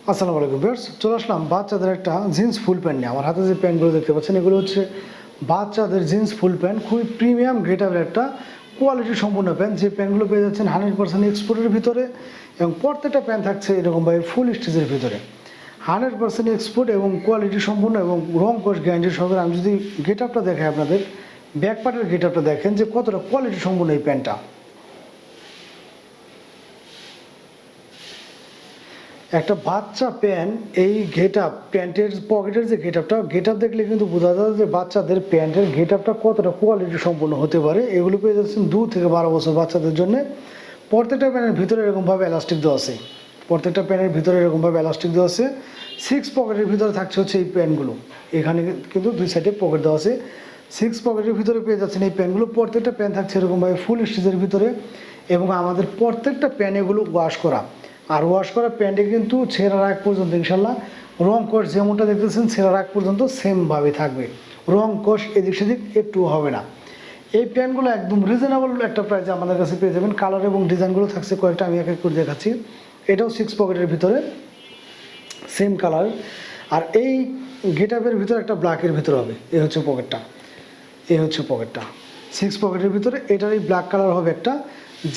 আসসালামু আলাইকুম ভিউয়ার্স, চলে আসলাম বাচ্চাদের একটা জিন্স ফুল প্যান্ট নিয়ে। আমার হাতে যে প্যান্টগুলো দেখতে পাচ্ছেন এগুলো হচ্ছে বাচ্চাদের জিন্স ফুল প্যান্ট, খুবই প্রিমিয়াম গ্রেটাবের একটা কোয়ালিটি সম্পূর্ণ প্যান্ট। যে প্যান্টগুলো পেয়ে যাচ্ছেন 100% এক্সপোর্টের ভিতরে এবং প্রত্যেকটা প্যান্ট থাকছে এরকমভাবে ফুল স্টিচের ভিতরে। 100% এক্সপোর্ট এবং কোয়ালিটি সম্পূর্ণ এবং রং কোষ গ্যারান্টি সহকারে। আমি যদি গেট আপটা দেখাই আপনাদের, ব্যাক পার্টের গেট আপটা দেখেন যে কতটা কোয়ালিটি সম্পূর্ণ এই প্যান্টটা। একটা বাচ্চা প্যান্ট, এই গেট আপ প্যান্টের পকেটের যে গেট আপ দেখলে কিন্তু বোঝা যায় যে বাচ্চাদের প্যান্টের গেট আপটা কতটা কোয়ালিটি সম্পূর্ণ হতে পারে। এগুলো পেয়ে যাচ্ছেন 2 থেকে 12 বছর বাচ্চাদের জন্য। প্রত্যেকটা প্যান্টের ভিতরে এরকমভাবে এলাস্টিক দেওয়া আছে, প্রত্যেকটা প্যান্টের ভিতরে এরকমভাবে এলাস্টিক দেওয়া আছে। 6 পকেটের ভিতরে থাকছে হচ্ছে এই প্যান্টগুলো। এখানে কিন্তু 2 সাইডে পকেট দেওয়া আছে। 6 পকেটের ভিতরে পেয়ে যাচ্ছেন এই প্যান্টগুলো। প্রত্যেকটা প্যান্ট থাকছে এরকমভাবে ফুল স্টিচের ভিতরে এবং আমাদের প্রত্যেকটা প্যান্ট এগুলো ওয়াশ করা। আর ওয়াশ করা প্যান্টে কিন্তু ছেঁড়ার আগ পর্যন্ত ইনশাল্লাহ রং কোষ যেমনটা দেখতেছেন ছেঁড়ার আগ পর্যন্ত সেমভাবে থাকবে, রং কোষ এদিক সেদিক একটু হবে না। এই প্যান্টগুলো একদম রিজনেবল একটা প্রাইসে আমাদের কাছে পেয়ে যাবেন। কালার এবং ডিজাইনগুলো থাকছে কয়েকটা, আমি এক এক করে দেখাচ্ছি। এটাও 6 পকেটের ভিতরে সেম কালার। আর এই গেট আপের ভিতরে একটা ব্ল্যাকের ভিতরে হবে, এই হচ্ছে পকেটটা, এই হচ্ছে পকেটটা 6 পকেটের ভিতরে। এটারই ব্ল্যাক কালার হবে একটা।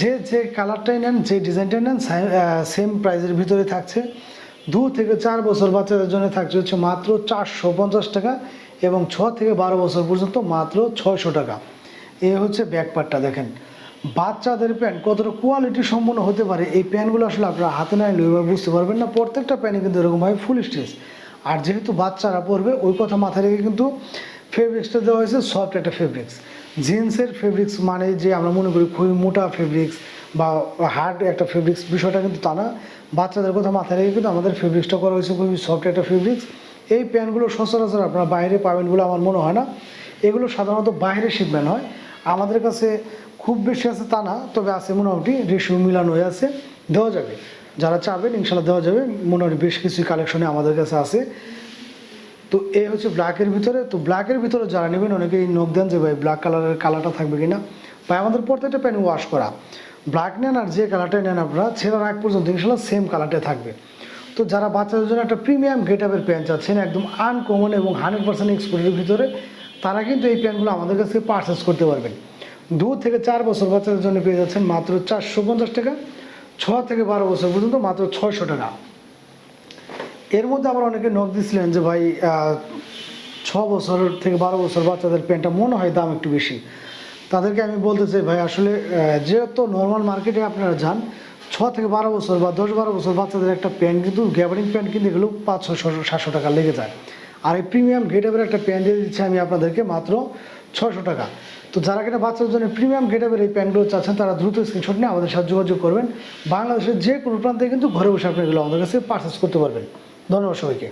যে কালারটাই নেন, যে ডিজাইনটাই নেন সেম প্রাইসের ভিতরে থাকছে। 2 থেকে 4 বছর বাচ্চাদের জন্য থাকছে হচ্ছে মাত্র 450 টাকা এবং 6 থেকে 12 বছর পর্যন্ত মাত্র 600 টাকা। এ হচ্ছে ব্যাক পার্টটা দেখেন। বাচ্চাদের প্যান্ট কতটা কোয়ালিটি সম্পন্ন হতে পারে এই প্যান্টগুলো আসলে আপনারা হাতে না নিলে বুঝতে পারবেন না। প্রত্যেকটা প্যান্টে কিন্তু এরকমভাবে ফুল স্টিচ। আর যেহেতু বাচ্চারা পরবে ওই কথা মাথায় রেখে কিন্তু ফেব্রিক্সটা দেওয়া হয়েছে সফট একটা ফেব্রিক্স। জিন্সের ফেব্রিক্স মানে যে আমরা মনে করি খুবই মোটা ফেব্রিক্স বা হার্ড একটা ফেব্রিক্স, বিষয়টা কিন্তু তা না। বাচ্চাদের কথা মাথায় রেখে কিন্তু আমাদের ফেব্রিক্সটা করা হয়েছে খুবই সফট একটা ফেব্রিক্স। এই প্যান্টগুলো সচরাচর আপনারা বাইরে পাবেন বলে আমার মনে হয় না। এগুলো সাধারণত বাইরে শিপমেন্ট হয়, আমাদের কাছে খুব বেশি আছে তা না, তবে আছে মোটামুটি রেশিও মিলানো হয়ে আছে, দেওয়া যাবে। যারা চাবেন ইনশাল্লাহ দেওয়া যাবে। মোটামুটি বেশ কিছু কালেকশনে আমাদের কাছে আছে। তো এই হচ্ছে ব্ল্যাকের ভিতরে। তো ব্ল্যাকের ভিতরে যারা নেবেন অনেকেই নক দেন যে ভাই ব্ল্যাক কালারের কালারটা থাকবে কিনা। ভাই আমাদের প্রত্যেকটা প্যান্ট ওয়াশ করা, ব্ল্যাক নেন আর যে কালারটাই নেন আপনারা ছেঁড়ার আগ পর্যন্ত ইনশাল্লাহ সেম কালারটাই থাকবে। তো যারা বাচ্চাদের জন্য একটা প্রিমিয়াম গেট আপের প্যান্ট চাচ্ছেন একদম আনকমন এবং 100% এক্সপোর্টের ভিতরে, তারা কিন্তু এই প্যান্টগুলো আমাদের কাছ থেকে পারচেস করতে পারবেন। 2 থেকে 4 বছর বাচ্চাদের জন্য পেয়ে যাচ্ছেন মাত্র 450 টাকা, 6 থেকে 12 বছর পর্যন্ত মাত্র 600 টাকা। এর মধ্যে আবার অনেকে নক দিচ্ছিলেন যে ভাই 6 বছর থেকে 12 বছর বাচ্চাদের প্যান্টটা মনে হয় দাম একটু বেশি। তাদেরকে আমি বলতে চাই ভাই আসলে যেহেতু নর্মাল মার্কেটে আপনারা যান 6 থেকে 12 বছর বা 10-12 বছর বাচ্চাদের একটা প্যান্ট কিন্তু গ্যাবারিং প্যান্ট কিনতে গেলেও 500-700 টাকা লেগে যায়। আর এই প্রিমিয়াম গেট আপের একটা প্যান্ট দিয়ে দিচ্ছি আমি আপনাদেরকে মাত্র 600 টাকা। তো যারা কিনা বাচ্চাদের জন্য প্রিমিয়াম গেট আপের এই প্যান্টগুলো চাচ্ছেন তারা দ্রুত স্ক্রিনশট নিয়ে আমাদের সাথে যোগাযোগ করবেন। বাংলাদেশের যে কোনো প্রান্তে কিন্তু ঘরে বসে আপনি এগুলো আমাদের কাছে পারচেস করতে পারবেন। ধন্যবাদ সবাইকে।